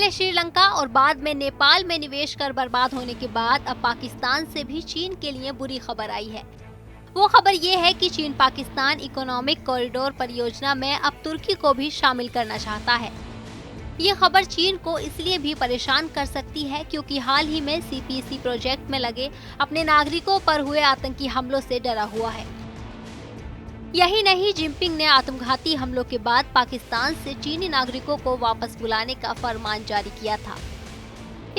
पहले श्रीलंका और बाद में नेपाल में निवेश कर बर्बाद होने के बाद अब पाकिस्तान से भी चीन के लिए बुरी खबर आई है। वो खबर ये है कि चीन पाकिस्तान इकोनॉमिक कॉरिडोर परियोजना में अब तुर्की को भी शामिल करना चाहता है। ये खबर चीन को इसलिए भी परेशान कर सकती है क्योंकि हाल ही में सीपीसी प्रोजेक्ट में लगे अपने नागरिकों पर हुए आतंकी हमलों से डरा हुआ है। यही नहीं, जिनपिंग ने आत्मघाती हमलों के बाद पाकिस्तान से चीनी नागरिकों को वापस बुलाने का फरमान जारी किया था।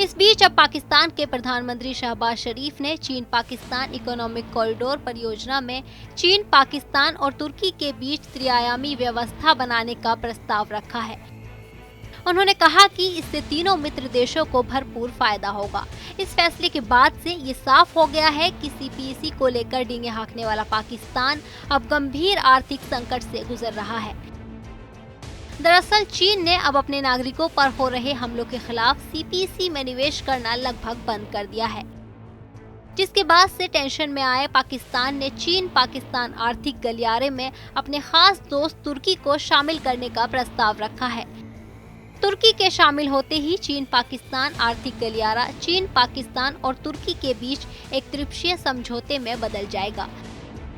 इस बीच अब पाकिस्तान के प्रधानमंत्री शहबाज शरीफ ने चीन पाकिस्तान इकोनॉमिक कॉरिडोर परियोजना में चीन, पाकिस्तान और तुर्की के बीच त्रिआयामी व्यवस्था बनाने का प्रस्ताव रखा है। उन्होंने कहा कि इससे तीनों मित्र देशों को भरपूर फायदा होगा। इस फैसले के बाद से ये साफ हो गया है कि सीपीसी को लेकर डींगे हाँकने वाला पाकिस्तान अब गंभीर आर्थिक संकट से गुजर रहा है। दरअसल चीन ने अब अपने नागरिकों पर हो रहे हमलों के खिलाफ सीपीसी में निवेश करना लगभग बंद कर दिया है, जिसके बाद से टेंशन में आए पाकिस्तान ने चीन पाकिस्तान आर्थिक गलियारे में अपने खास दोस्त तुर्की को शामिल करने का प्रस्ताव रखा है। तुर्की के शामिल होते ही चीन पाकिस्तान आर्थिक गलियारा चीन, पाकिस्तान और तुर्की के बीच एक त्रिपक्षीय समझौते में बदल जाएगा।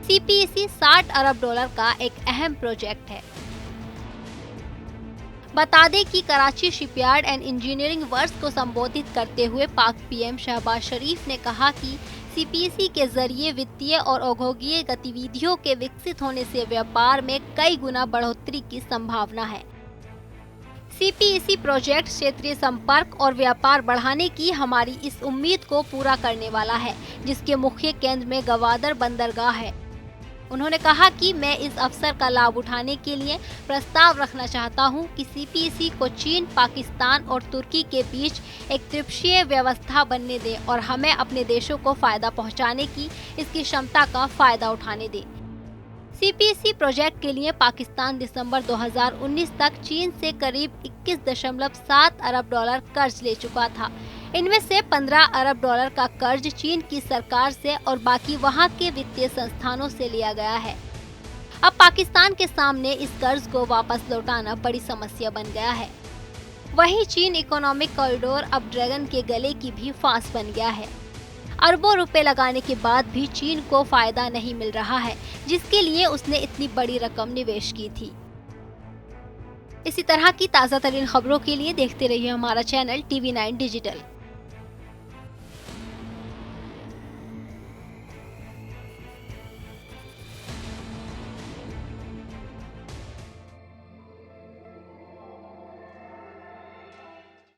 सीपीसी $60 अरब का एक अहम प्रोजेक्ट है। बता दें कि Karachi shipyard and engineering works को संबोधित करते हुए पाक पीएम शहबाज शरीफ ने कहा कि सीपीसी के जरिए वित्तीय और औद्योगिक गतिविधियों के विकसित होने से व्यापार में कई गुना बढ़ोतरी की संभावना है। सीपीसी प्रोजेक्ट क्षेत्रीय संपर्क और व्यापार बढ़ाने की हमारी इस उम्मीद को पूरा करने वाला है, जिसके मुख्य केंद्र में गवादर बंदरगाह है। उन्होंने कहा कि मैं इस अवसर का लाभ उठाने के लिए प्रस्ताव रखना चाहता हूं कि सीपीसी को चीन, पाकिस्तान और तुर्की के बीच एक त्रिपक्षीय व्यवस्था बनने दें और हमें अपने देशों को फायदा पहुंचाने की इसकी क्षमता का फायदा उठाने दें। सीपीसी प्रोजेक्ट के लिए पाकिस्तान दिसंबर 2019 तक चीन से करीब $21.7 अरब कर्ज ले चुका था। इनमें से $15 अरब का कर्ज चीन की सरकार से और बाकी वहां के वित्तीय संस्थानों से लिया गया है। अब पाकिस्तान के सामने इस कर्ज को वापस लौटाना बड़ी समस्या बन गया है। वहीं चीन इकोनॉमिक कॉरिडोर अब ड्रैगन के गले की भी फांस बन गया है। अरबों रुपए लगाने के बाद भी चीन को फायदा नहीं मिल रहा है, जिसके लिए उसने इतनी बड़ी रकम निवेश की थी। इसी तरह की ताज़ा तरीन खबरों के लिए देखते रहिए हमारा चैनल TV9 डिजिटल।